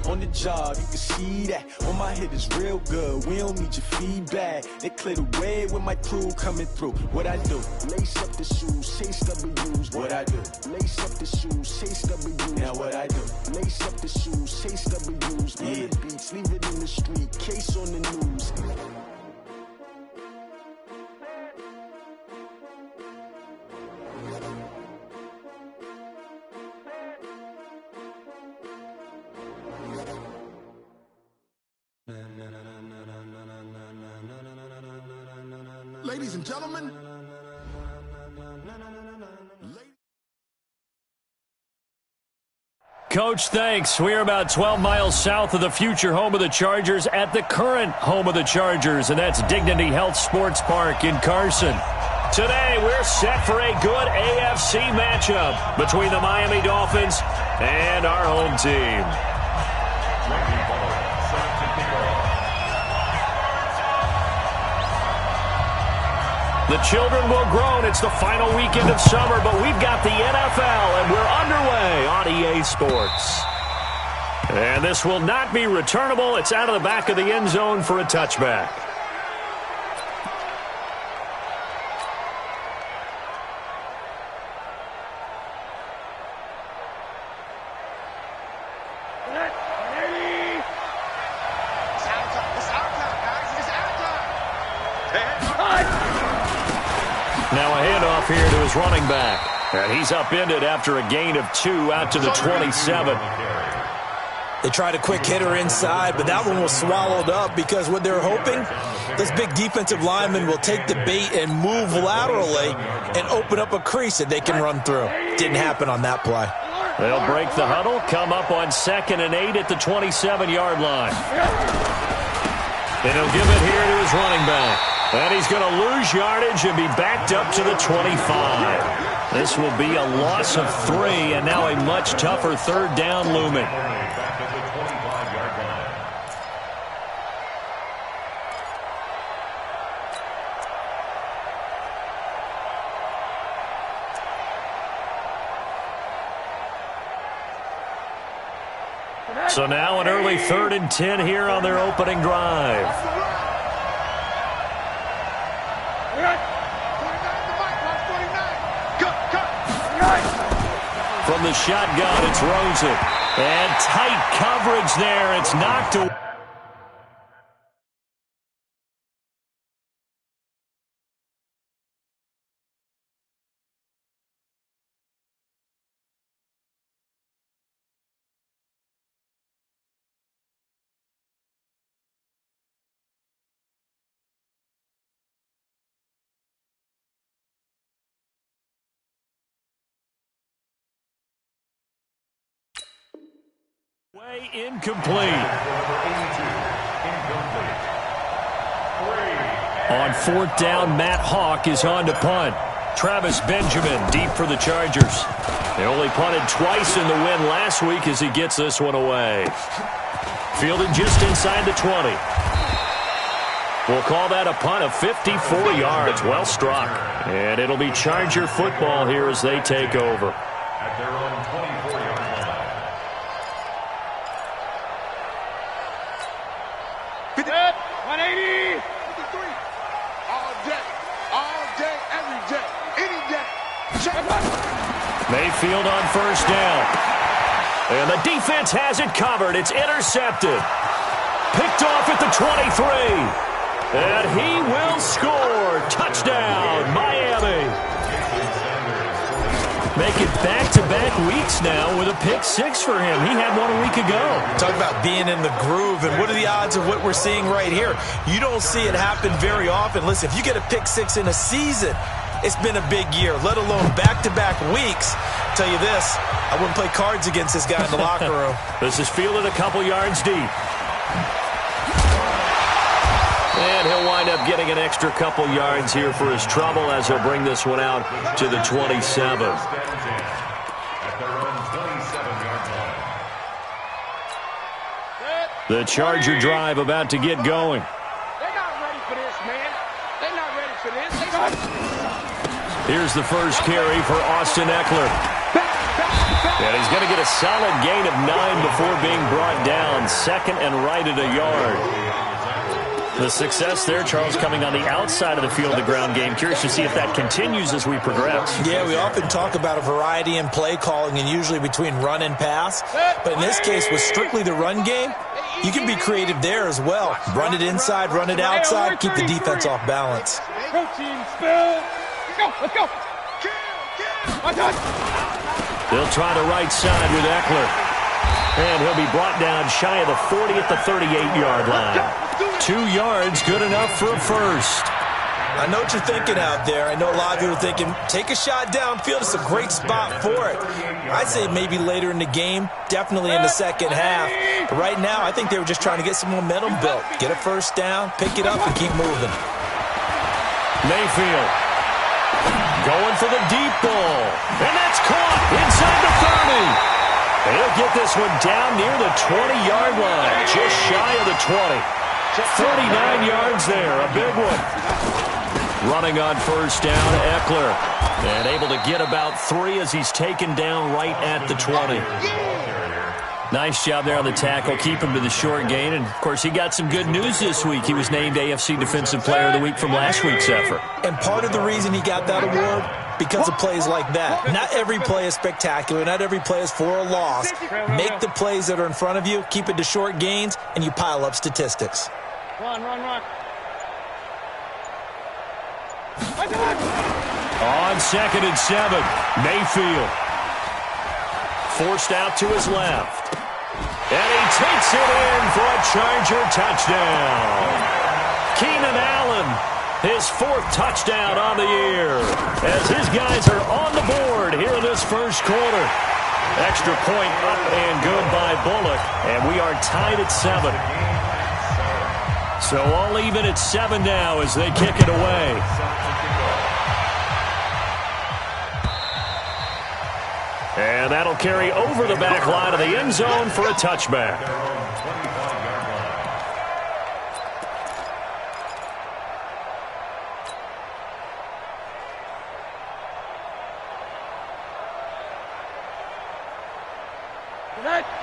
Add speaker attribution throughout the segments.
Speaker 1: on the job, you can see that. All my hit is real good, we don't need your feedback. They clear the way with my crew coming through. What I do? Lace up the shoes, chase W's. What I do? Lace up the shoes, chase W's. Now what I do? Lace up the shoes, chase W's. Yeah. The beats, leave it in the street, case on the news.
Speaker 2: Ladies and gentlemen.
Speaker 3: Coach, thanks. We're about 12 miles south of the future home of the Chargers at the current home of the Chargers, and that's Dignity Health Sports Park in Carson. Today, we're set for a good AFC matchup between the Miami Dolphins and our home team. The children will groan. It's the final weekend of summer, but we've got the NFL, and we're underway on EA Sports. And this will not be returnable. It's out of the back of the end zone for a touchback. Now a handoff here to his running back. And he's upended after a gain of 2 out to the 27.
Speaker 4: They tried a quick hitter inside, but that one was swallowed up because what they're hoping, this big defensive lineman will take the bait and move laterally and open up a crease that they can run through. Didn't happen on that play.
Speaker 3: They'll break the huddle, come up on 2nd and 8 at the 27-yard line. And he'll give it here to his running back. And he's going to lose yardage and be backed up to the 25. This will be a loss of 3, and now a much tougher 3rd down looming. So now an early 3rd and 10 here on their opening drive. From the shotgun, it's Rosen. And tight coverage there. It's knocked away. Way incomplete. On 4th down, Matt Hawk is on to punt. Travis Benjamin deep for the Chargers. They only punted twice in the win last week as he gets this one away. Fielded just inside the 20. We'll call that a punt of 54 yards. Well struck. And it'll be Charger football here as they take over.
Speaker 5: At their own 24-yard line.
Speaker 2: 180. 53. All day, every day, any day.
Speaker 3: Mayfield on 1st down. And the defense has it covered. It's intercepted. Picked off at the 23. And he will score. Touchdown, Miami. Make it back-to-back weeks now with a pick 6 for him. He had one a week ago.
Speaker 4: Talk about being in the groove, and what are the odds of what we're seeing right here? You don't see it happen very often. Listen, if you get a pick 6 in a season, it's been a big year, let alone back-to-back weeks. I'll tell you this, I wouldn't play cards against this guy in the locker room.
Speaker 3: This is fielded a couple yards deep. And he'll wind up getting an extra couple yards here for his trouble as he'll bring this one out to the 27. The Charger drive about to get going.
Speaker 2: They're not ready for this, man. They're not ready for this.
Speaker 3: Here's the first carry for Austin Eckler. And he's going to get a solid gain of 9 before being brought down. Second and right at a yard. The success there, Charles, coming on the outside of the field, the ground game. Curious to see if that continues as we progress.
Speaker 4: Yeah, we often talk about a variety in play calling and usually between run and pass. But in this case, with strictly the run game, you can be creative there as well. Run it inside, run it outside, keep the defense off balance.
Speaker 2: Protein spill. Let's go.
Speaker 3: They'll try the right side with Eckler. And he'll be brought down shy of the 40 at the 38-yard line. 2 yards, good enough for a first.
Speaker 4: I know what you're thinking out there. I know a lot of you are thinking, take a shot downfield. It's a great spot for it. I'd say maybe later in the game, definitely in the second half. But right now, I think they were just trying to get some momentum built. Get a first down, pick it up, and keep moving.
Speaker 3: Mayfield going for the deep ball. And that's caught inside the 30. He'll get this one down near the 20-yard line, just shy of the 20. 39 yards there, a big one. Running on first down, Eckler. And able to get about 3 as he's taken down right at the 20. Nice job there on the tackle, keep him to the short gain. And, of course, he got some good news this week. He was named AFC Defensive Player of the Week from last week's effort.
Speaker 4: And part of the reason he got that award, because of plays like that. Not every play is spectacular. Not every play is for a loss. Make the plays that are in front of you, keep it to short gains, and you pile up statistics.
Speaker 2: Run.
Speaker 3: On 2nd and 7, Mayfield. Forced out to his left. And he takes it in for a Charger touchdown. Keenan Allen, his 4th touchdown on the year, as his guys are on the board here in this first quarter. Extra point up and good by Bullock, and we are tied at 7. So all even at 7 now as they kick it away. And that'll carry over the back line of the end zone for a touchback.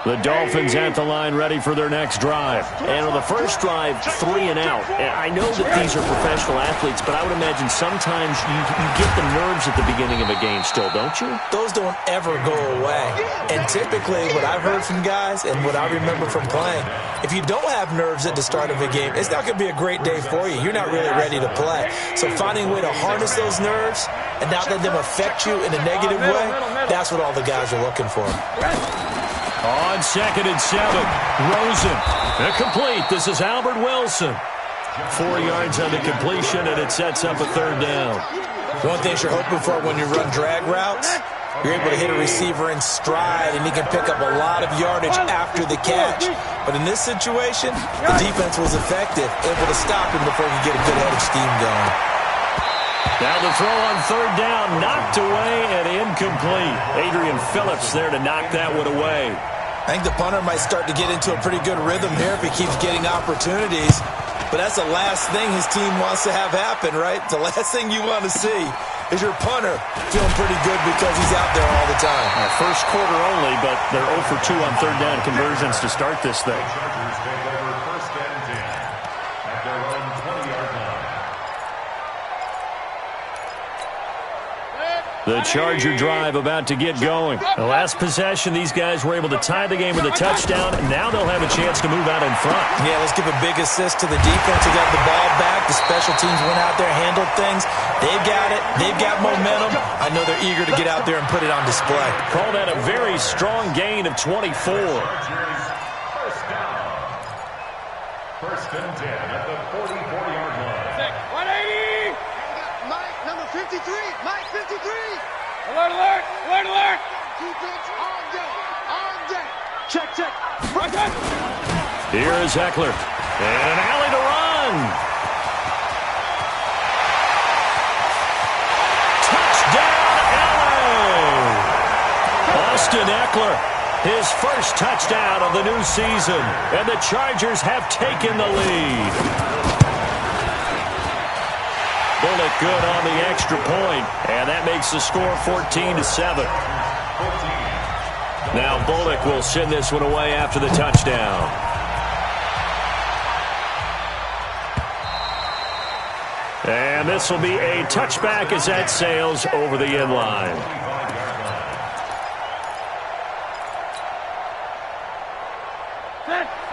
Speaker 3: The Dolphins at the line ready for their next drive. And on the first drive, 3 and out. And I know that these are professional athletes, but I would imagine sometimes you get the nerves at the beginning of a game still, don't you?
Speaker 4: Those don't ever go away. And typically what I've heard from guys and what I remember from playing, if you don't have nerves at the start of a game, it's not going to be a great day for you. You're not really ready to play. So finding a way to harness those nerves and not let them affect you in a negative way, that's what all the guys are looking for.
Speaker 3: On 2nd and 7, Rosen. Complete. This is Albert Wilson. 4 yards on the completion, and it sets up a 3rd down.
Speaker 4: One thing you're hoping for when you run drag routes, you're able to hit a receiver in stride, and he can pick up a lot of yardage after the catch. But in this situation, the defense was effective, able to stop him before he could get a good head of steam going.
Speaker 3: Now the throw on 3rd down, knocked away and incomplete. Adrian Phillips there to knock that one away.
Speaker 4: I think the punter might start to get into a pretty good rhythm here if he keeps getting opportunities. But that's the last thing his team wants to have happen, right? The last thing you want to see is your punter feeling pretty good because he's out there all the time.
Speaker 3: First quarter only, but they're 0 for 2 on 3rd down conversions to start this thing.
Speaker 5: Chargers take over 1st and 10 at their own 20-yard line.
Speaker 3: The Charger drive about to get going. The last possession, these guys were able to tie the game with a touchdown, and now they'll have a chance to move out in front.
Speaker 4: Yeah, let's give a big assist to the defense who got the ball back. The special teams went out there, handled things. They've got it. They've got momentum. I know they're eager to get out there and put it on display.
Speaker 3: Call that a very strong gain of 24.
Speaker 5: First down. 1st and 10 at the 44-yard line.
Speaker 2: 180.
Speaker 6: Mike, number 53. Mike, 53.
Speaker 2: Alert.
Speaker 6: Defense on deck. On deck. Check.
Speaker 3: Here is Eckler. And an alley to run. Touchdown, LA! Austin Eckler, his first touchdown of the new season. And the Chargers have taken the lead. Bullock good on the extra point, and that makes the score 14-7. Now Bullock will send this one away after the touchdown. And this will be a touchback as that sails over the end line.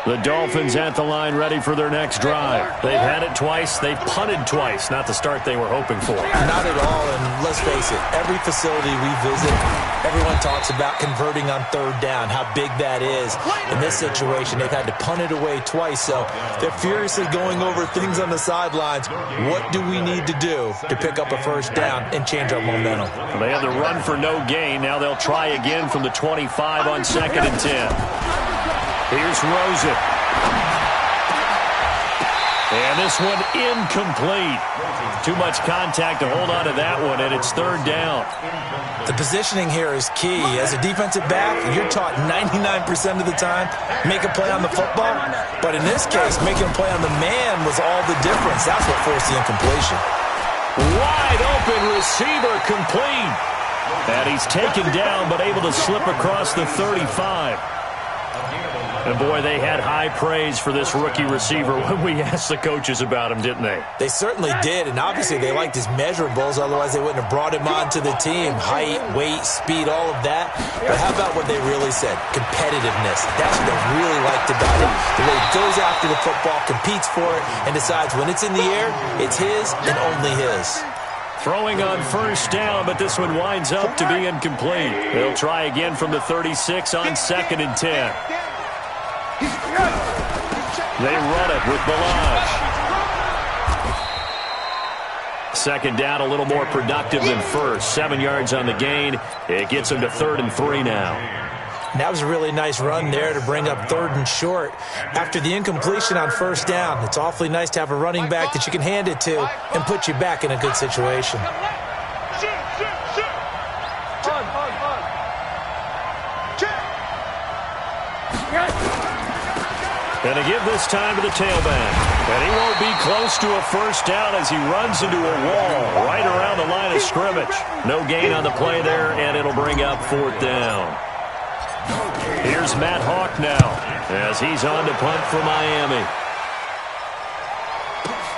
Speaker 3: The Dolphins at the line ready for their next drive. They've had it twice. They've punted twice. Not the start they were hoping for.
Speaker 4: Not at all, and let's face it, every facility we visit, everyone talks about converting on third down, how big that is. In this situation, they've had to punt it away twice, so they're furiously going over things on the sidelines. What do we need to do to pick up a first down and change our momentum?
Speaker 3: Well, they had the run for no gain. Now they'll try again from the 25 on 2nd and 10. Here's Rosen. And this one incomplete. Too much contact to hold on to that one, and it's third down.
Speaker 4: The positioning here is key. As a defensive back, you're taught 99% of the time, make a play on the football. But in this case, making a play on the man was all the difference. That's what forced the incompletion.
Speaker 3: Wide open receiver complete. And he's taken down, but able to slip across the 35. And, boy, they had high praise for this rookie receiver when we asked the coaches about him, didn't they?
Speaker 4: They certainly did, and obviously they liked his measurables. Otherwise, they wouldn't have brought him onto the team. Height, weight, speed, all of that. But how about what they really said? Competitiveness. That's what they really liked about him. The way he goes after the football, competes for it, and decides when it's in the air, it's his and only his.
Speaker 3: Throwing on first down, but this one winds up to be incomplete. They'll try again from the 36 on 2nd and 10. They run it with Balaj. Second down, a little more productive than first. 7 yards on the gain. It gets them to 3rd and 3 now.
Speaker 4: That was a really nice run there to bring up 3rd and short. After the incompletion on first down, it's awfully nice to have a running back that you can hand it to and put you back in a good situation.
Speaker 3: And to give this time to the tailback. And he won't be close to a first down as he runs into a wall right around the line of scrimmage. No gain on the play there, and it'll bring up 4th down. Here's Matt Hawk now as he's on to punt for Miami.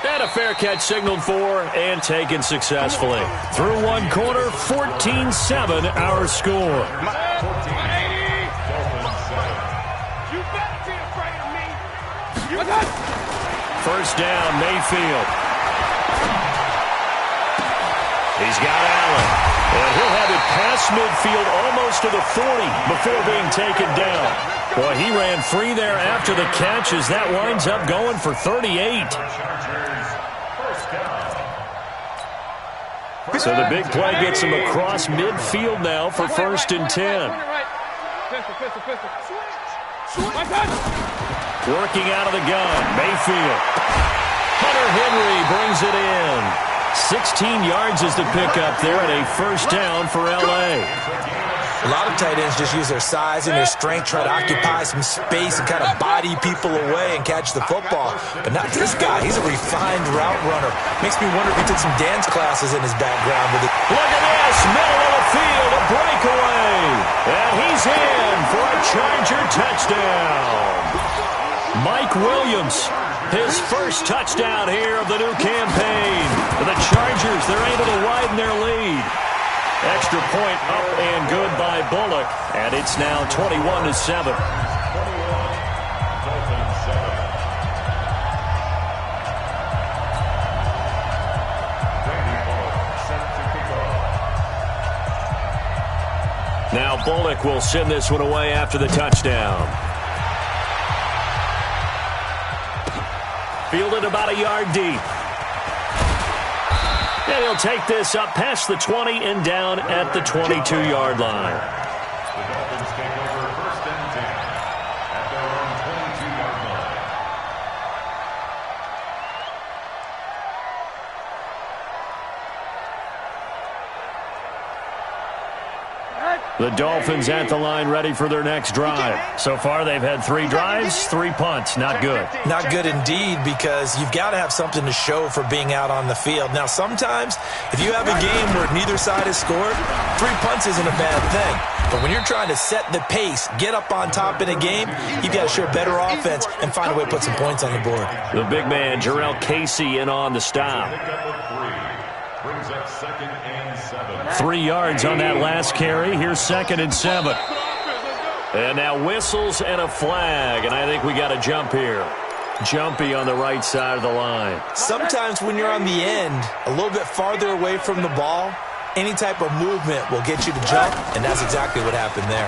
Speaker 3: And a fair catch signaled for and taken successfully. Through one quarter, 14-7 our score. First down, Mayfield. He's got Allen. And he'll have it past midfield almost to the 40 before being taken down. Boy, he ran free there after the catch as that winds up going for 38. So the big play gets him across midfield now for 1st and 10. Working out of the gun, Mayfield. Hunter Henry brings it in. 16 yards is the pickup there and a first down for L.A.
Speaker 4: A lot of tight ends just use their size and their strength, try to occupy some space and kind of body people away and catch the football. But not this guy. He's a refined route runner. Makes me wonder if he took some dance classes in his background with it.
Speaker 3: Look at this, middle of the field, a breakaway. And he's in for a Charger touchdown. Mike Williams, his first touchdown here of the new campaign. The Chargers, they're able to widen their lead. Extra point up and good by Bullock, and it's now 21-7. Now Bullock will send this one away after the touchdown. Fielded about a yard deep. And he'll take this up past the 20 and down at the 22-yard line.
Speaker 5: The Dolphins take over 1st and 10 at their own 22-yard line.
Speaker 3: The Dolphins at the line ready for their next drive. So far, they've had 3 drives, 3 punts. Not good.
Speaker 4: Not good indeed, because you've got to have something to show for being out on the field. Now, sometimes, if you have a game where neither side has scored, 3 punts isn't a bad thing. But when you're trying to set the pace, get up on top in a game, you've got to show better offense and find a way to put some points on the board.
Speaker 3: The big man, Jarrell Casey, in on the stop.
Speaker 5: Brings up 2nd and 7.
Speaker 3: 3 yards on that last carry. Here's 2nd and 7. And now whistles and a flag, and I think we got a jump here. Jumpy on the right side of the line.
Speaker 4: Sometimes when you're on the end, a little bit farther away from the ball, any type of movement will get you to jump, and that's exactly what happened there.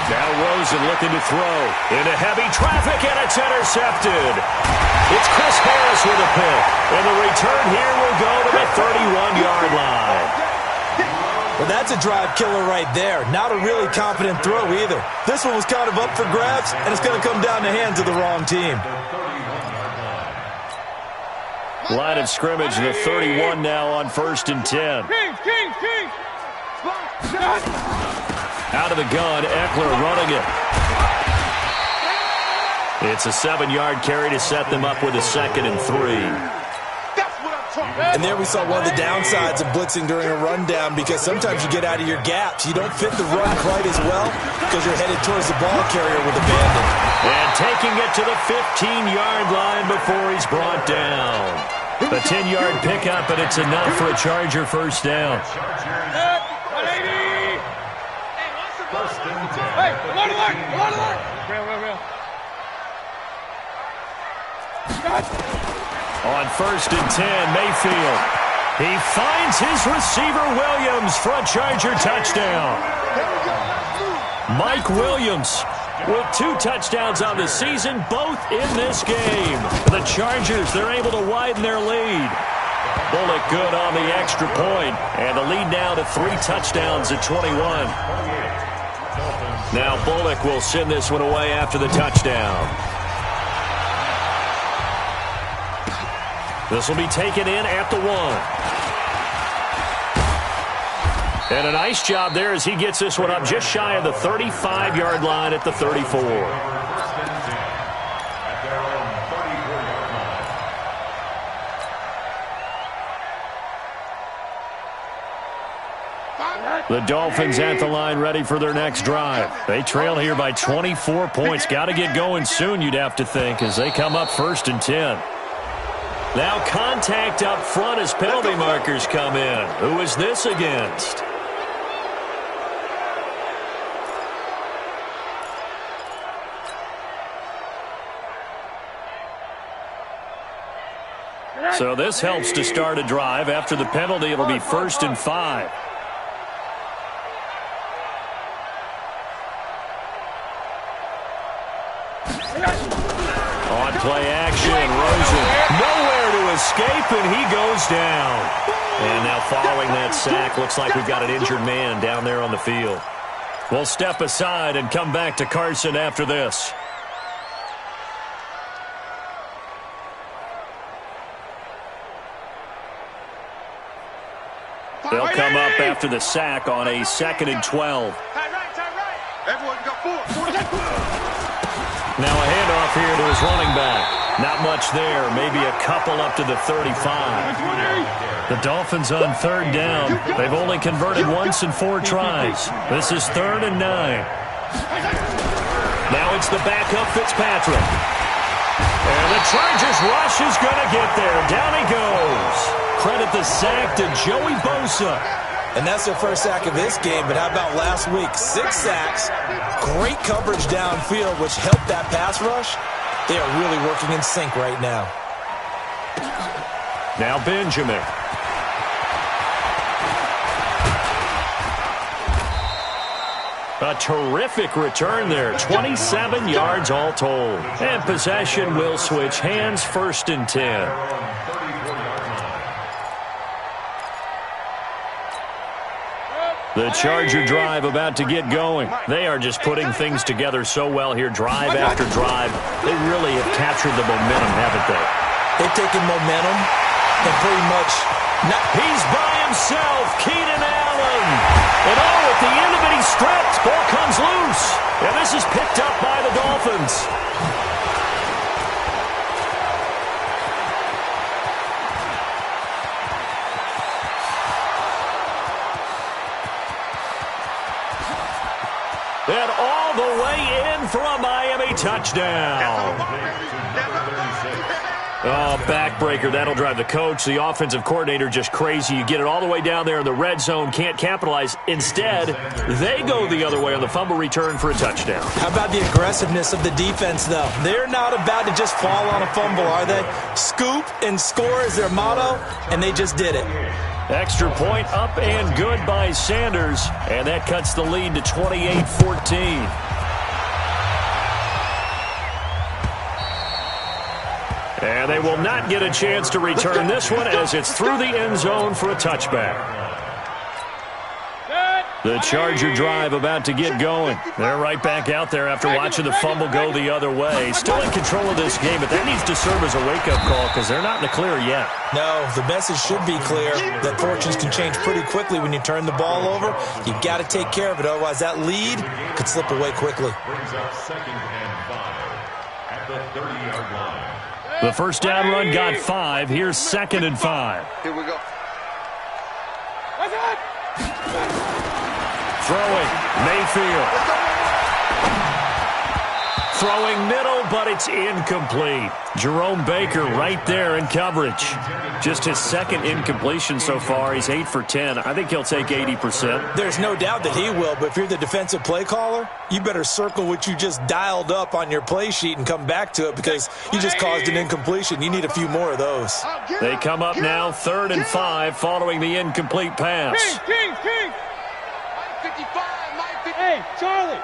Speaker 3: Now Rosen looking to throw. Into heavy traffic, and it's intercepted. It's Chris Harris with a pick. And the return here will go to the 31-yard line.
Speaker 4: Well, that's a drive killer right there. Not a really confident throw either. This one was kind of up for grabs, and it's going to come down the hands of the wrong team.
Speaker 3: Line of scrimmage, the 31 now on 1st and 10.
Speaker 6: King.
Speaker 3: Out of the gun, Eckler running it. It's a 7-yard carry to set them up with a 2nd and 3.
Speaker 4: And there we saw one of the downsides of blitzing during a rundown, because sometimes you get out of your gaps. You don't fit the run quite as well because you're headed towards the ball carrier with abandon.
Speaker 3: And taking it to the 15-yard line before he's brought down. A 10-yard pickup, and it's enough for a Charger first down.
Speaker 5: First and 10.
Speaker 6: Hey, one alert. Real.
Speaker 3: On 1st and 10, Mayfield. He finds his receiver, Williams, for a Charger touchdown. Mike Williams with 2 touchdowns on the season, both in this game. The Chargers, they're able to widen their lead. Bullock good on the extra point, and the lead now to 3 touchdowns at 21. Now Bullock will send this one away after the touchdown. This will be taken in at the 1. And a nice job there as he gets this one up just shy of the 35-yard line at the 34. The Dolphins at the line ready for their next drive. They trail here by 24 points. Got to get going soon, you'd have to think, as they come up 1st and 10. Now contact up front as penalty markers come in. Who is this against? So this helps to start a drive. After the penalty, it'll be 1st and 5. On play action, Rosen nowhere to escape, and he goes down. And now following that sack, looks like we've got an injured man down there on the field. We'll step aside and come back to Carson after this. They'll come up after the sack on a 2nd and 12.
Speaker 6: Everyone got 4.
Speaker 3: Now a handoff here to his running back. Not much there. Maybe a couple up to the 35. The Dolphins on 3rd down. They've only converted once in 4 tries. This is 3rd and 9. Now it's the backup Fitzpatrick. And the Chargers rush is going to get there. Down he goes. Credit the sack to Joey Bosa.
Speaker 4: And that's their first sack of this game, but how about last week? 6 sacks, great coverage downfield, which helped that pass rush. They are really working in sync right now.
Speaker 3: Now Benjamin. A terrific return there. 27 yards all told. And possession will switch hands, 1st and 10. The Charger drive about to get going. They are just putting things together so well here, drive after drive. They really have captured the momentum, haven't they?
Speaker 4: They've taken momentum and pretty much...
Speaker 3: He's by himself, Keenan Allen. And at the end of it, he's stripped. Ball comes loose. And this is picked up by the Dolphins. touchdown. Oh, backbreaker. That'll drive the coach, the offensive coordinator, just crazy. You get it all the way down there in the red zone, can't capitalize. Instead, they go the other way on the fumble return for a touchdown.
Speaker 4: How about the aggressiveness of the defense, though? They're not about to just fall on a fumble, are they? Scoop and score is their motto, and they just did it.
Speaker 3: Extra point up and good by Sanders, and that cuts the lead to 28-14. And they will not get a chance to return this one as it's through the end zone for a touchback. The Charger drive about to get going. They're right back out there after watching the fumble go the other way. Still in control of this game, but that needs to serve as a wake-up call because they're not in the clear yet.
Speaker 4: No, the message should be clear that fortunes can change pretty quickly when you turn the ball over. You've got to take care of it, otherwise that lead could slip away quickly.
Speaker 5: Brings up 2nd and 5 at the 30-yard line.
Speaker 3: The first down run got 5. Here's 2nd and 5.
Speaker 6: Here we go.
Speaker 3: Throwing, Mayfield. Throwing middle, but it's incomplete. Jerome Baker right there in coverage. Just his second incompletion so far. He's 8 for 10. I think he'll take 80%.
Speaker 4: There's no doubt that he will, but if you're the defensive play caller, you better circle what you just dialed up on your play sheet and come back to it because you just caused an incompletion. You need a few more of those.
Speaker 3: They come up now 3rd and 5 following the incomplete pass.
Speaker 2: King.
Speaker 6: 55,
Speaker 2: Hey, Charlie.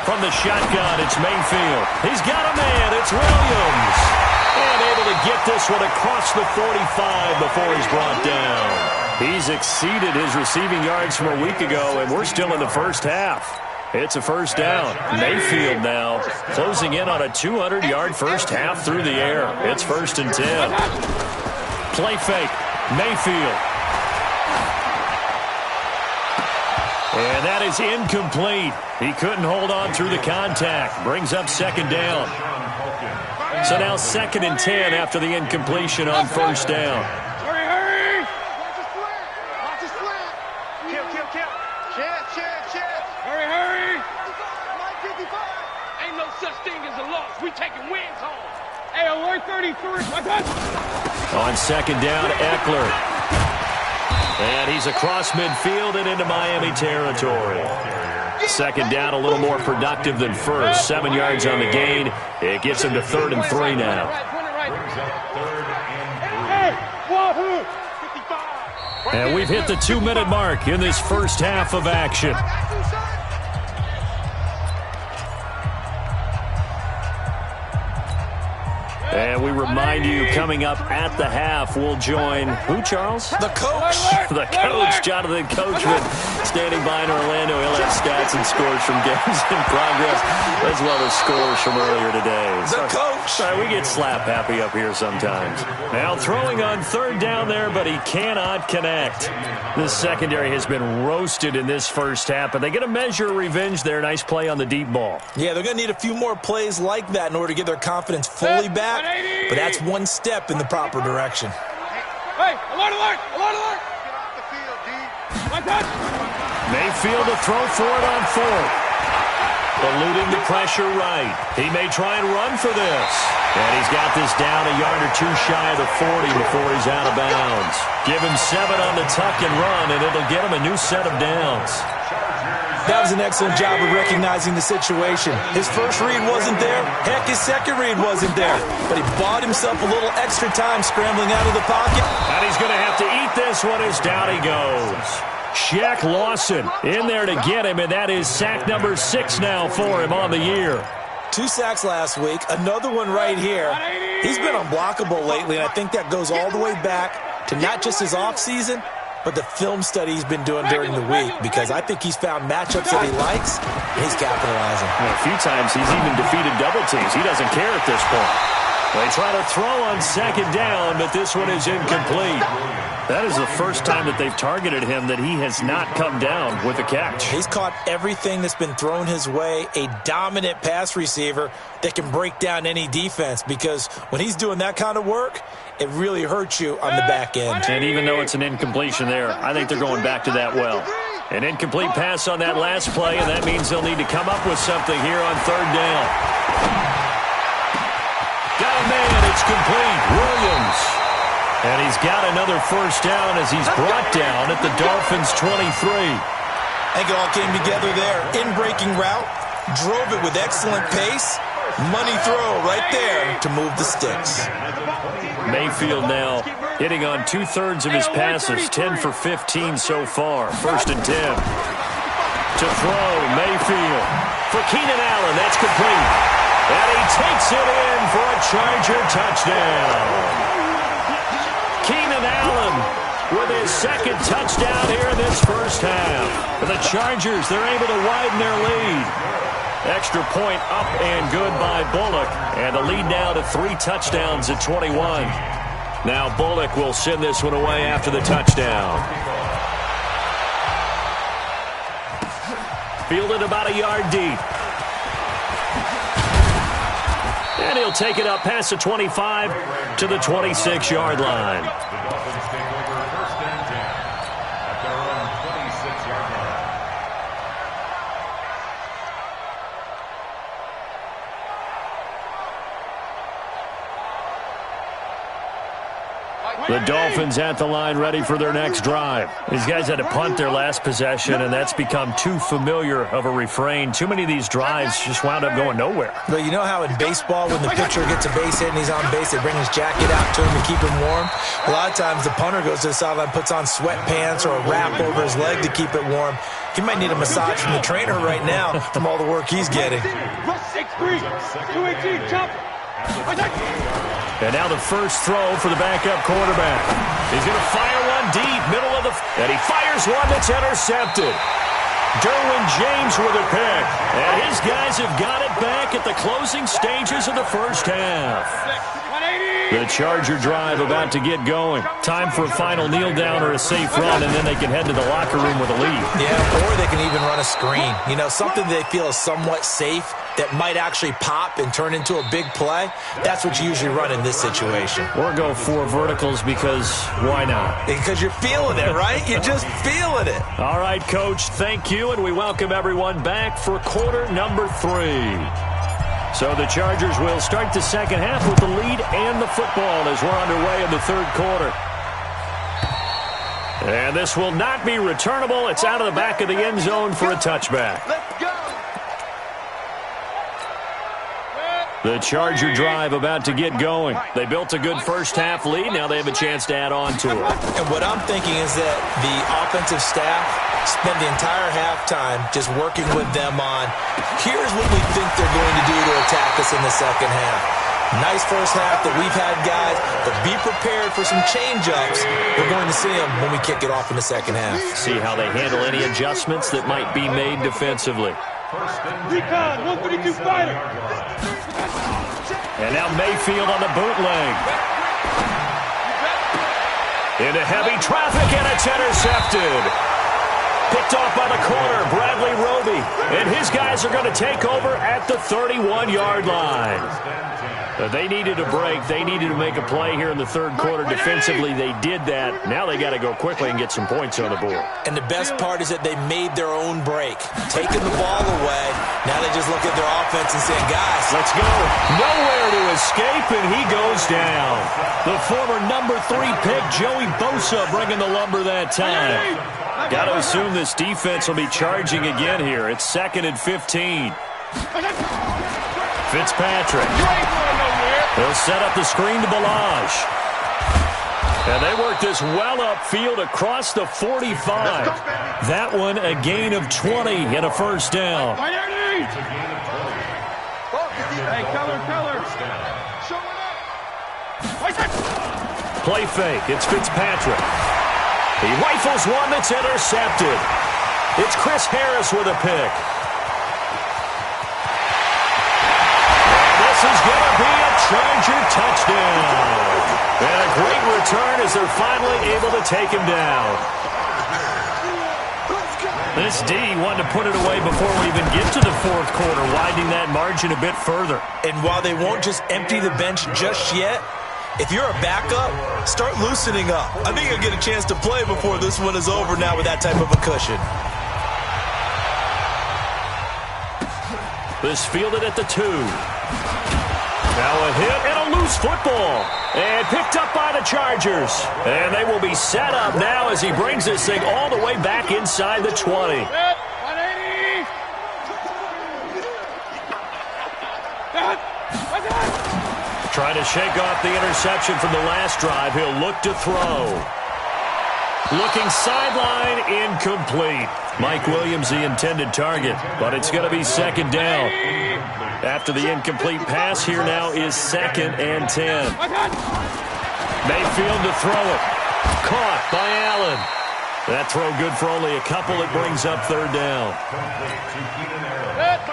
Speaker 3: From the shotgun, it's Mayfield. He's got a man. It's Williams. And able to get this one across the 45 before he's brought down. He's exceeded his receiving yards from a week ago, and we're still in the first half. It's a first down. Mayfield now closing in on a 200-yard first half through the air. It's 1st and 10. Play fake. Mayfield. And that is incomplete. He couldn't hold on through the contact. Brings up 2nd down. So now 2nd and 10 after the incompletion on 1st down.
Speaker 2: Hurry.
Speaker 6: Watch the slant.
Speaker 2: Kill.
Speaker 6: Chance.
Speaker 2: Hurry.
Speaker 6: 55.
Speaker 2: Ain't no such thing as a loss. We taking wins home. Hey, alert 33.
Speaker 3: On 2nd down, Eckler. And he's across midfield and into Miami territory. 2nd down, a little more productive than first. 7 yards on the gain. It gets him to 3rd and 3 now. And we've hit the 2-minute mark in this first half of action. And we remind you, coming up at the half, we'll join who, Charles?
Speaker 4: The coach.
Speaker 3: The coach, Jonathan Coachman, standing by in Orlando. He'll have stats and scores from games in progress, as well as scores from earlier today.
Speaker 4: The coach.
Speaker 3: Sorry, we get slap happy up here sometimes. Now throwing on 3rd down there, but he cannot connect. The secondary has been roasted in this first half, but they get a measure of revenge there. Nice play on the deep ball.
Speaker 4: Yeah, they're going to need a few more plays like that in order to get their confidence fully back. But that's one step in the proper direction.
Speaker 2: Hey, alert.
Speaker 6: Get off the field, D.
Speaker 3: Mayfield to throw for it on 4th. Eluding the pressure right. He may try and run for this. And he's got this down a yard or 2 shy of the 40 before he's out of bounds. Give him 7 on the tuck and run, and it'll get him a new set of downs.
Speaker 4: That was an excellent job of recognizing the situation. His first read wasn't there. Heck, his second read wasn't there. But he bought himself a little extra time scrambling out of the pocket.
Speaker 3: And he's going to have to eat this one as down he goes. Shaq Lawson in there to get him, and that is sack number 6 now for him on the year.
Speaker 4: 2 sacks last week, another one right here. He's been unblockable lately, and I think that goes all the way back to not just his offseason, but the film study he's been doing during the week, because I think he's found matchups that he likes, and he's capitalizing.
Speaker 3: Well, a few times he's even defeated double teams. He doesn't care at this point. They try to throw on 2nd down, but this one is incomplete. That is the first time that they've targeted him that he has not come down with a catch.
Speaker 4: He's caught everything that's been thrown his way, a dominant pass receiver that can break down any defense, because when he's doing that kind of work, it really hurts you on the back end.
Speaker 3: And even though it's an incompletion there, I think they're going back to that well. An incomplete pass on that last play, and that means they'll need to come up with something here on third down. Got a man, it's complete. Williams. And he's got another first down as he's brought down at the Dolphins' 23.
Speaker 4: I think it all came together there. In-breaking route, drove it with excellent pace. Money throw right there to move the sticks.
Speaker 3: Mayfield now hitting on 2/3 of his passes, 10 for 15 so far. 1st and 10. To throw, Mayfield. For Keenan Allen, that's complete. And he takes it in for a Charger touchdown. Keenan Allen with his second touchdown here in this first half. For the Chargers, they're able to widen their lead. Extra point up and good by Bullock. And the lead now to 3 touchdowns at 21. Now Bullock will send this one away after the touchdown. Fielded about a yard deep. And he'll take it up past the 25 to the 26-yard line.
Speaker 5: The Dolphins take over 1st and 10 at their own 26-yard line.
Speaker 3: The Dolphins at the line ready for their next drive. These guys had to punt their last possession, and that's become too familiar of a refrain. Too many of these drives just wound up going nowhere.
Speaker 4: But you know how in baseball, when the pitcher gets a base hit and he's on base, they bring his jacket out to him to keep him warm? A lot of times the punter goes to the sideline, puts on sweatpants or a wrap over his leg to keep it warm. He might need a massage from the trainer right now from all the work he's getting.
Speaker 2: 6'3", 218, jump.
Speaker 3: And now the first throw for the backup quarterback. He's going to fire one deep, middle of the... And he fires one that's intercepted. Derwin James with a pick. And his guys have got it back at the closing stages of the first half. The Charger drive about to get going. Time for a final kneel down or a safe run, and then they can head to the locker room with a lead.
Speaker 4: Yeah, or they can even run a screen. You know, something they feel is somewhat safe that might actually pop and turn into a big play. That's what you usually run in this situation.
Speaker 3: Or go 4 verticals because why not?
Speaker 4: Because you're feeling it, right? You're just feeling it.
Speaker 3: All right, Coach, thank you, and we welcome everyone back for quarter number 3. So the Chargers will start the second half with the lead and the football as we're underway in the third quarter. And this will not be returnable. It's out of the back of the end zone for a touchback.
Speaker 6: Let's go.
Speaker 3: The Charger drive about to get going. They built a good first half lead. Now they have a chance to add on to it.
Speaker 4: And what I'm thinking is that the offensive staff spend the entire halftime just working with them on, here's what we think they're going to do to attack us in the second half. Nice first half that we've had, guys, but be prepared for some change-ups. We're going to see them when we kick it off in the second half.
Speaker 3: See how they handle any adjustments that might be made defensively.
Speaker 2: Recon, 132 fighter.
Speaker 3: And now Mayfield on the bootleg. Into heavy traffic, and it's intercepted. Picked off by the corner, Bradley Roby. And his guys are going to take over at the 31-yard line. They needed a break. They needed to make a play here in the third quarter defensively. They did that. Now they got to go quickly and get some points on the board.
Speaker 4: And the best part is that they made their own break. Taking the ball away. Now they just look at their offense and saying, guys,
Speaker 3: let's go. Nowhere to escape, and he goes down. The former number 3 pick, Joey Bosa, bringing the lumber that time. Got to assume this defense will be charging again here. It's 2nd and 15. Fitzpatrick. He'll set up the screen to Balaj. And they work this well upfield across the 45. That one a gain of 20 and a first down.
Speaker 2: Hey, Keller.
Speaker 3: Play fake. It's Fitzpatrick. He rifles one that's intercepted. It's Chris Harris with a pick. This is going to be a Charger touchdown. And a great return as they're finally able to take him down. This D wanted to put it away before we even get to the fourth quarter, widening that margin a bit further.
Speaker 4: And while they won't just empty the bench just yet, if you're a backup, start loosening up. I think you'll get a chance to play before this one is over now with that type of a cushion.
Speaker 3: This fielded at the 2. Now a hit and a loose football. And picked up by the Chargers. And they will be set up now as he brings this thing all the way back inside the 20.
Speaker 2: 180.
Speaker 3: Trying to shake off the interception from the last drive. He'll look to throw. Looking sideline, incomplete. Mike Williams, the intended target, but it's going to be second down. After the incomplete pass, here now is 2nd and 10. Mayfield to throw it. Caught by Allen. That throw good for only a couple. It brings up 3rd down.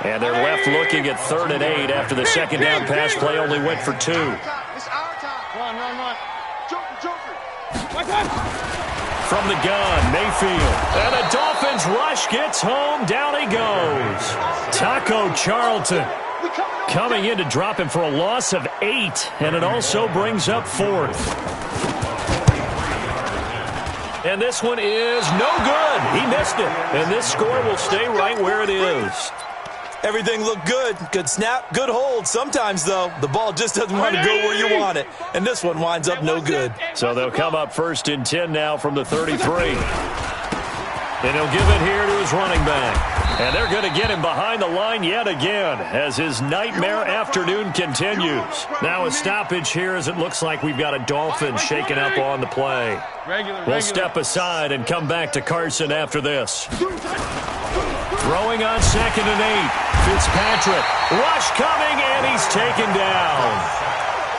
Speaker 3: And they're left looking at 3rd and 8 after the second down pass play only went for 2.
Speaker 6: It's our time. Run. Joker.
Speaker 3: From the gun, Mayfield. And the Dolphins rush gets home. Down he goes. Taco Charlton coming in to drop him for a loss of 8. And it also brings up 4th. And this one is no good. He missed it. And this score will stay right where it is.
Speaker 4: Everything looked good. Good snap, good hold. Sometimes, though, the ball just doesn't want to go where you want it. And this one winds up no good.
Speaker 3: So they'll come up 1st and 10 now from the 33. And he'll give it here to his running back. And they're going to get him behind the line yet again as his nightmare afternoon continues. Now a stoppage here as it looks like we've got a Dolphin shaking up on the play. We'll step aside and come back to Carson after this. Throwing on 2nd and 8. Fitzpatrick. Rush coming, and he's taken down.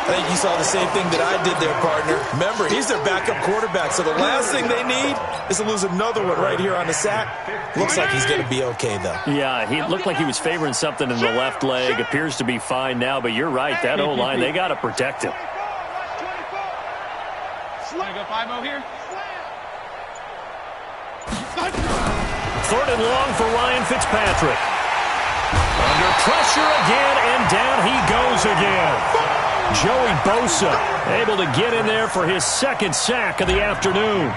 Speaker 4: I think you saw the same thing that I did there, partner. Remember, he's their backup quarterback, so the last thing they need is to lose another one right here on the sack. Looks like he's going to be okay, though.
Speaker 3: Yeah, he looked like he was favoring something in the left leg. Appears to be fine now, but you're right. That O-line, they got to protect him.
Speaker 2: Want to go 5-0 here?
Speaker 3: 3rd and long for Ryan Fitzpatrick. Under pressure again, and down he goes again. Joey Bosa able to get in there for his 2nd sack of the afternoon.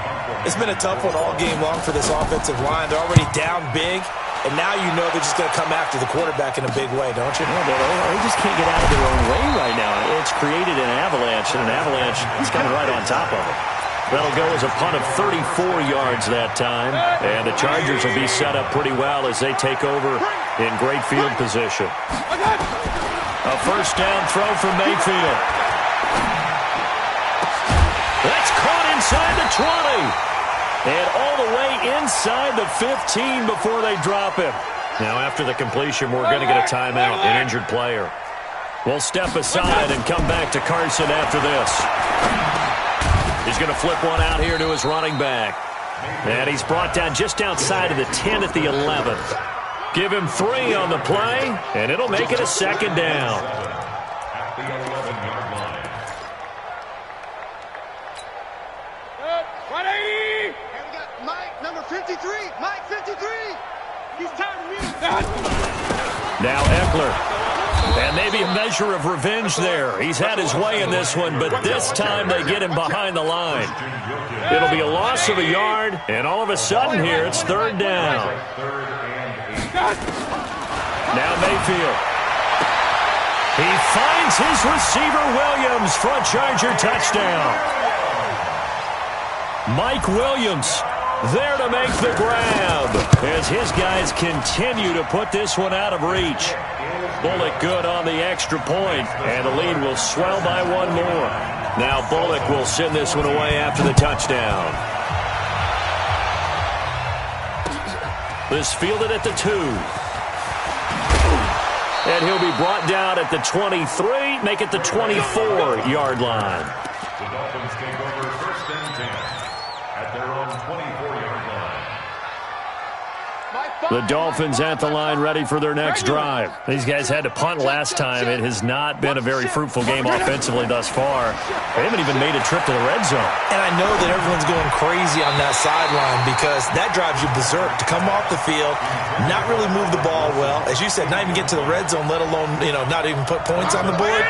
Speaker 4: It's been a tough one all game long for this offensive line. They're already down big, and now you know they're just going to come after the quarterback in a big way, don't you?
Speaker 3: Yeah, they just can't get out of their own way right now. It's created an avalanche, and an avalanche is coming right on top of it. That'll go as a punt of 34 yards that time. And the Chargers will be set up pretty well as they take over in great field position. A 1st down throw from Mayfield. That's caught inside the 20. And all the way inside the 15 before they drop him. Now after the completion, we're going to get a timeout, an injured player. We'll step aside and come back to Carson after this. He's going to flip one out here to his running back. And he's brought down just outside of the 10 at the 11th. Give him 3 on the play, and it'll make it a 2nd down.
Speaker 5: At the 11-yard line.
Speaker 2: 180.
Speaker 6: And we got Mike, number 53. Mike, 53. He's tired of me.
Speaker 3: Now Eckler. And maybe a measure of revenge there. He's had his way in this one, but this time they get him behind the line. It'll be a loss of a yard, and all of a sudden here it's 3rd down. Now Mayfield. He finds his receiver Williams for a Charger touchdown. Mike Williams there to make the grab as his guys continue to put this one out of reach. Bullock good on the extra point, and the lead will swell by 1 more. Now Bullock will send this one away after the touchdown. This fielded at the 2. And he'll be brought down at the 23, make it the 24-yard line.
Speaker 5: The Dolphins take over 1st and 10 at their own 24-yard line.
Speaker 3: The Dolphins at the line ready for their next drive. These guys had to punt last time. It has not been a very fruitful game offensively thus far. They haven't even made a trip to the red zone.
Speaker 4: And I know that everyone's going crazy on that sideline because that drives you berserk to come off the field, not really move the ball well. As you said, not even get to the red zone, let alone, not even put points on the board.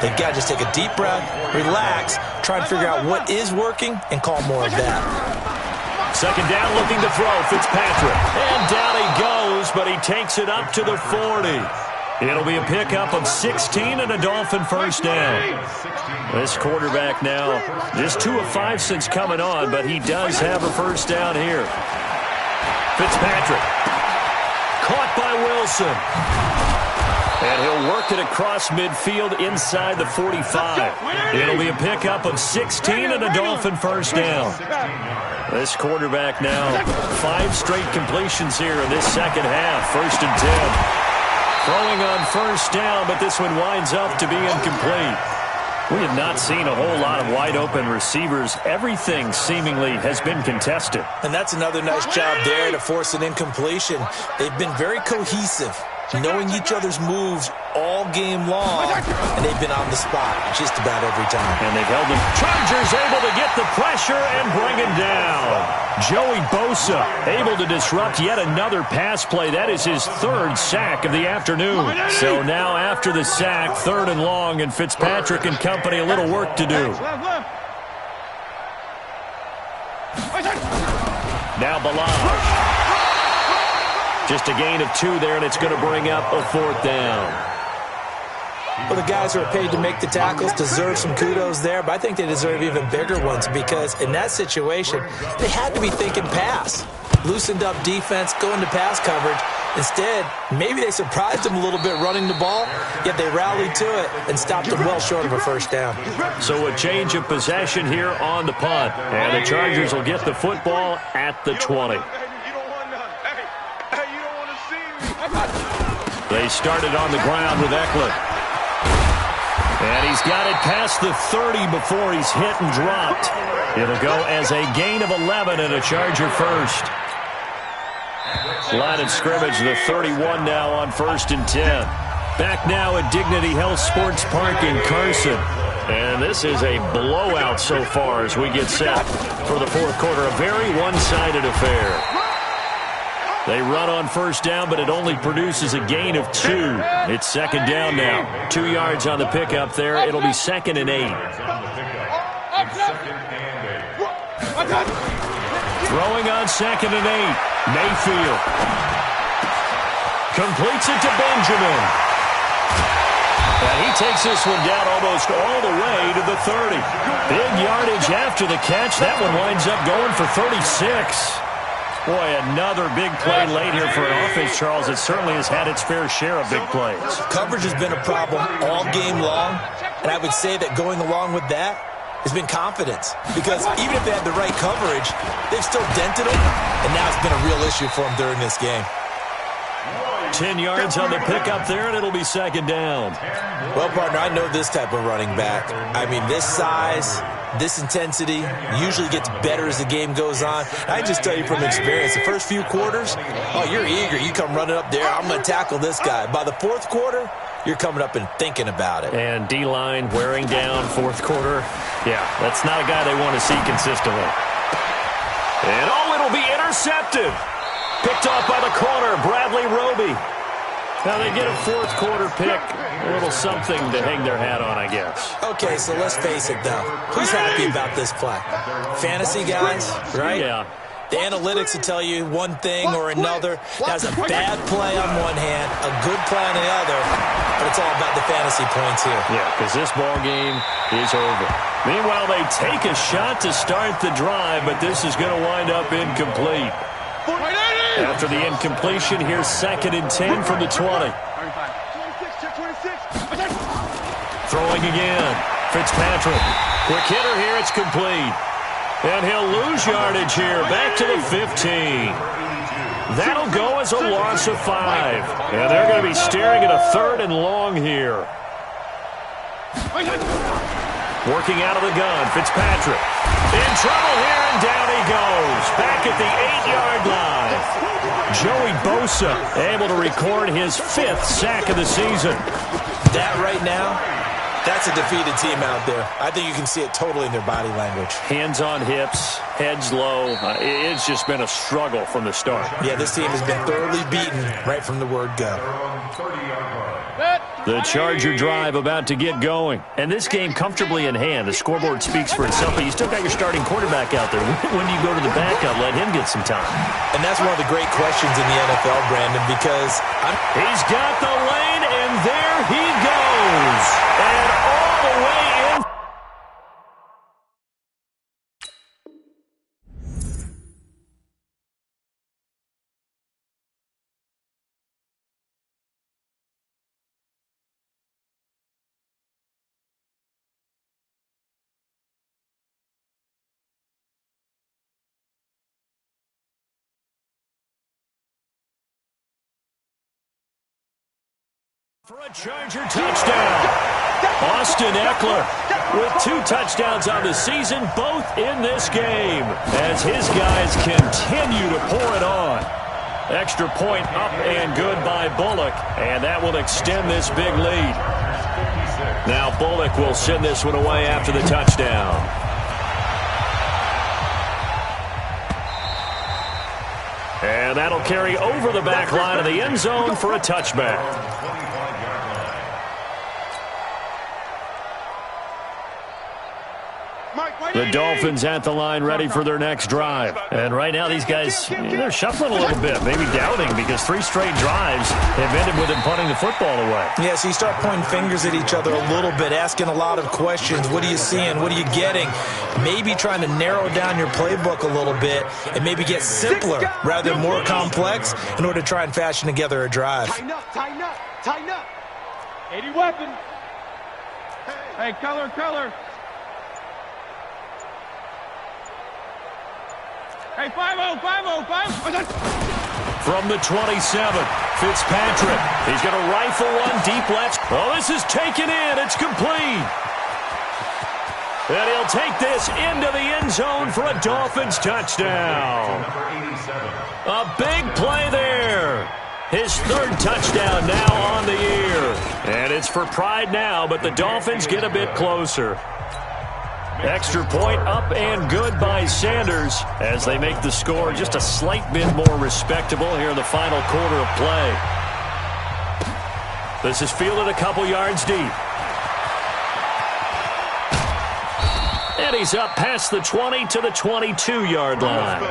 Speaker 4: They've got to just take a deep breath, relax, try and figure out what is working, and call more of that.
Speaker 3: 2nd down, looking to throw, Fitzpatrick. And down he goes, but he takes it up to the 40. It'll be a pickup of 16 and a Dolphin first down. This quarterback now just 2 of 5 since coming on, but he does have a first down here. Fitzpatrick. Caught by Wilson. And he'll work it across midfield inside the 45. It'll be a pickup of 16 and a Dolphin first down. This quarterback now 5 straight completions here in this second half. First and 10. Throwing on first down, but this one winds up to be incomplete. We have not seen a whole lot of wide-open receivers. Everything seemingly has been contested.
Speaker 4: And that's another nice job there to force an incompletion. They've been very cohesive, knowing each other's moves all game long, and they've been on the spot just about every time.
Speaker 3: And they've held them. Chargers able to get the pressure and bring him down. Joey Bosa able to disrupt yet another pass play. That is his 3rd sack of the afternoon. So now after the sack, 3rd and long, and Fitzpatrick and company a little work to do. Now Balaj. Just a gain of 2 there, and it's going to bring up a 4th down.
Speaker 4: Well, the guys who are paid to make the tackles deserve some kudos there, but I think they deserve even bigger ones because in that situation, they had to be thinking pass. Loosened up defense, going to pass coverage. Instead, maybe they surprised them a little bit running the ball, yet they rallied to it and stopped them well short of a first down.
Speaker 3: So a change of possession here on the punt, and the Chargers will get the football at the 20. They started on the ground with Eckler. And he's got it past the 30 before he's hit and dropped. It'll go as a gain of 11 and a Charger first. Line of scrimmage, the 31 now on 1st and 10. Back now at Dignity Health Sports Park in Carson. And this is a blowout so far as we get set for the 4th quarter. A very one-sided affair. They run on first down, but it only produces a gain of 2. It's 2nd down now. 2 yards on the pickup there. It'll be 2nd and 8. Throwing on 2nd and 8. Mayfield. Completes it to Benjamin. And he takes this one down almost all the way to the 30. Big yardage after the catch. That one winds up going for 36. Boy, another big play late here for an offense, Charles. It certainly has had its fair share of big plays.
Speaker 4: Coverage has been a problem all game long, and I would say that going along with that has been confidence. Because even if they had the right coverage, they've still dented them, and now it's been a real issue for them during this game.
Speaker 3: 10 yards on the pickup there, and it'll be 2nd down.
Speaker 4: Well, partner, I know this type of running back. I mean, this size, this intensity usually gets better as the game goes on. I just tell you from experience, the first few quarters, oh, you're eager. You come running up there, I'm going to tackle this guy. By the 4th quarter, you're coming up and thinking about it.
Speaker 3: And D-line wearing down 4th quarter. Yeah, that's not a guy they want to see consistently. And, oh, it'll be intercepted. Picked off by the corner, Bradley Roby. Now they get a 4th quarter pick. A little something to hang their hat on, I guess.
Speaker 4: Okay, so let's face it, though. Who's happy about this play? Fantasy guys, right?
Speaker 3: Yeah.
Speaker 4: The analytics will tell you one thing or another. That's a bad play on one hand, a good play on the other, but it's all about the fantasy points here.
Speaker 3: Yeah, because this ball game is over. Meanwhile, they take a shot to start the drive, but this is going to wind up incomplete. After the incompletion, here's 2nd and 10 from the 20. Throwing again. Fitzpatrick. Quick hitter here. It's complete. And he'll lose yardage here. Back to the 15. That'll go as a loss of 5. And they're going to be staring at a 3rd and long here. Working out of the gun. Fitzpatrick. In trouble here, and down he goes. Back at the 8-yard line. Joey Bosa able to record his 5th sack of the season.
Speaker 4: That right now, that's a defeated team out there. I think you can see it totally in their body language.
Speaker 3: Hands on hips, heads low. It's just been a struggle from the start.
Speaker 4: Yeah, this team has been thoroughly beaten right from the word go.
Speaker 3: The Charger drive about to get going. And this game comfortably in hand. The scoreboard speaks for itself, but you still got your starting quarterback out there. When do you go to the backup? Let him get some time.
Speaker 4: And that's one of the great questions in the NFL, Brandon, because
Speaker 3: he's got the lane, and there he goes. And all the way in. For a Charger touchdown. Austin Eckler with 2 touchdowns on the season, both in this game, as his guys continue to pour it on. Extra point up and good by Bullock, and that will extend this big lead. Now Bullock will send this one away after the touchdown. And that'll carry over the back line of the end zone for a touchback. The Dolphins at the line ready for their next drive. And right now these guys, they're shuffling a little bit, maybe doubting, because 3 straight drives have ended with them punting the football away.
Speaker 4: Yeah, so you start pointing fingers at each other a little bit, asking a lot of questions. What are you seeing? What are you getting? Maybe trying to narrow down your playbook a little bit and maybe get simpler rather than more complex in order to try and fashion together a drive.
Speaker 6: Tighten up, tighten up, tighten up.
Speaker 2: 80 weapon. Hey, color. Hey, 5-0.
Speaker 3: From the 27, Fitzpatrick. He's going to rifle one deep left. Oh, this is taken in. It's complete. And he'll take this into the end zone for a Dolphins touchdown. A big play there. His 3rd touchdown now on the year. And it's for pride now, but the Dolphins get a bit closer. Extra point up and good by Sanders as they make the score just a slight bit more respectable here in the final quarter of play. This is fielded a couple yards deep. And he's up past the 20 to the 22-yard line.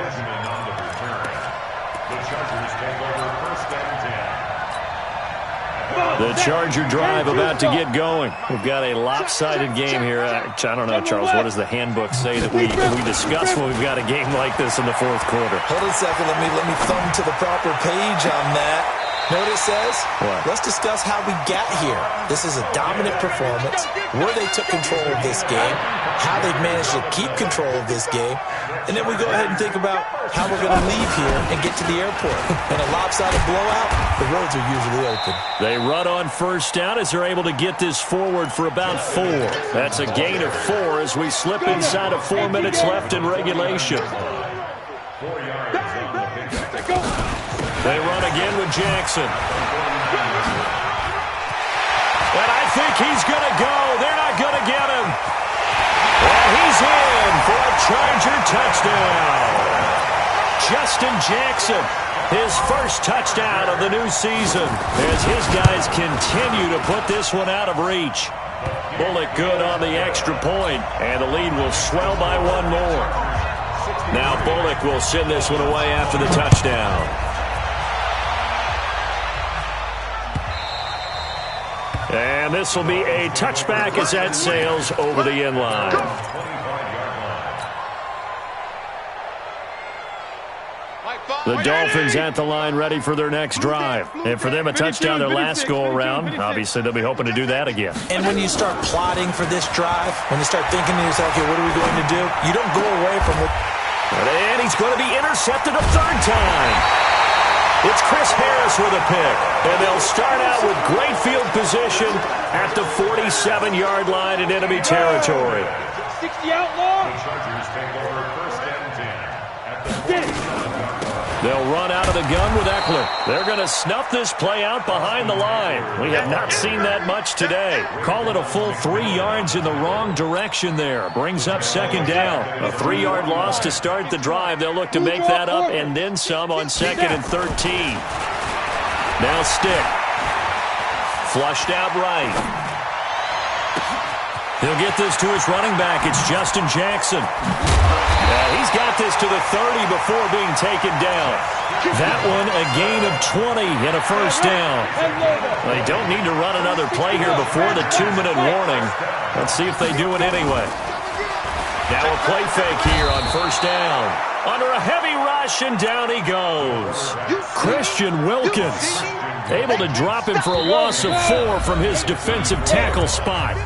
Speaker 3: The Charger drive about to get going. We've got a lopsided game here. I don't know, Charles, what does the handbook say that we discuss when we've got a game like this in the 4th quarter?
Speaker 4: Hold on a second. Let me thumb to the proper page on that. Know what it says?
Speaker 3: What?
Speaker 4: Let's discuss how we got here. This is a dominant performance, where they took control of this game, how they've managed to keep control of this game, and then we go ahead and think about how we're going to leave here and get to the airport. In a lopsided blowout, the roads are usually open.
Speaker 3: They run on first down as they're able to get this forward for about 4. That's a gain of 4 as we slip inside of 4 minutes left in regulation. They run again with Jackson. And I think he's going to go. They're not going to get him. And he's in for a Charger touchdown. Justin Jackson, his first touchdown of the new season, as his guys continue to put this one out of reach. Bullock good on the extra point, and the lead will swell by 1 more. Now Bullock will send this one away after the touchdown. And this will be a touchback as that sails over the end line. The Dolphins at the line ready for their next drive. And for them, a touchdown their last go-around. Obviously, they'll be hoping to do that again.
Speaker 4: And when you start plotting for this drive, when you start thinking to yourself, okay, what are we going to do? You don't go away from what...
Speaker 3: And he's going to be intercepted a 3rd time. It's Chris Harris with a pick. And they'll start out with great field position at the 47-yard line in enemy territory.
Speaker 2: 60 outlaw.
Speaker 5: The Chargers take over 1st and 10 at the 40.
Speaker 3: They'll run out of the gun with Eckler. They're going to snuff this play out behind the line. We have not seen that much today. Call it a full 3 yards in the wrong direction there. Brings up 2nd down. A 3-yard loss to start the drive. They'll look to make that up and then some on 2nd and 13. Now Stick. Flushed out right. He'll get this to his running back. It's Justin Jackson. He's got this to the 30 before being taken down. That one, a gain of 20 and a first down. They don't need to run another play here before the 2-minute warning. Let's see if they do it anyway. Now a play fake here on first down. Under a heavy rush, and down he goes. Christian Wilkins able to drop him for a loss of 4 from his defensive tackle spot.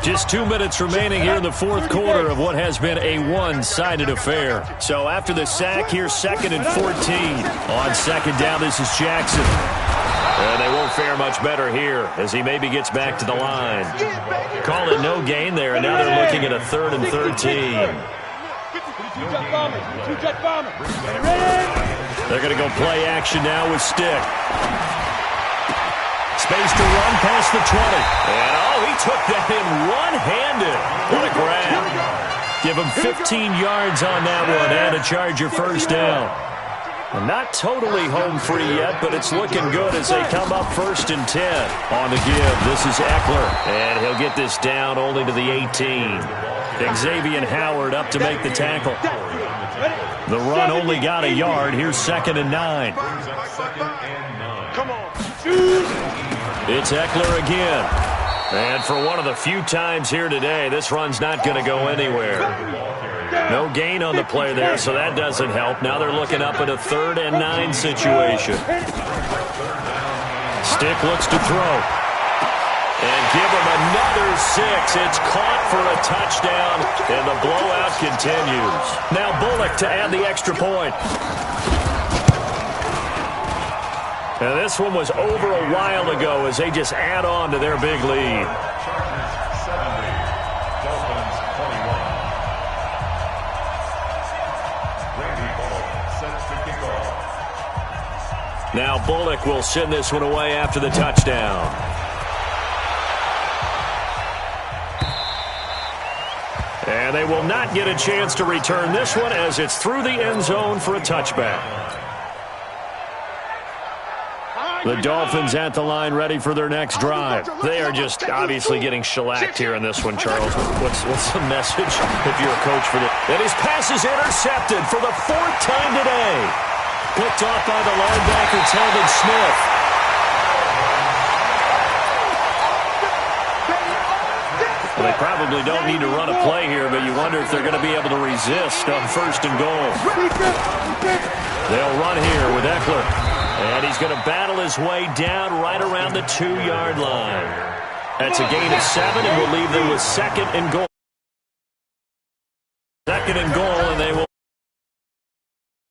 Speaker 3: Just 2 minutes remaining here in the fourth quarter of what has been a one-sided affair. So after the sack, here's 2nd and 14. On second down, this is Jackson. And they won't fare much better here as he maybe gets back to the line. Call it no gain there, and now they're looking at a 3rd and 13. They're going to go play action now with Stick. Space to run past the 20. And, he took that in one-handed. What a grab. Give him 15 yards on that one and a Charger first down. And not totally home free yet, but it's looking good as they come up 1st and 10. On the give, this is Eckler. And he'll get this down only to the 18. Xavier Howard up to make the tackle. The run only got a yard. Here's 2nd and 9.
Speaker 6: Come on.
Speaker 3: It's Eckler again. And for one of the few times here today, this run's not going to go anywhere. No gain on the play there, so that doesn't help. Now they're looking up at a 3rd and 9 situation. Stick looks to throw. And give him another 6. It's caught for a touchdown, and the blowout continues. Now Bullock to add the extra point. And this one was over a while ago as they just add on to their big lead.
Speaker 5: Chargers 70, Dolphins 21. Randy Bullock sets to kick off.
Speaker 3: Now Bullock will send this one away after the touchdown. And they will not get a chance to return this one as it's through the end zone for a touchback. The Dolphins at the line ready for their next drive. They are just obviously getting shellacked here in this one, Charles. What's the message if you're a coach for this? And his pass is intercepted for the 4th time today. Picked off by the linebacker, Telvin Smith. Well, they probably don't need to run a play here, but you wonder if they're going to be able to resist on 1st and goal. They'll run here with Eckler. And he's going to battle his way down right around the 2-yard line. That's a gain of 7, and will leave them with 2nd and goal. 2nd and goal, and they will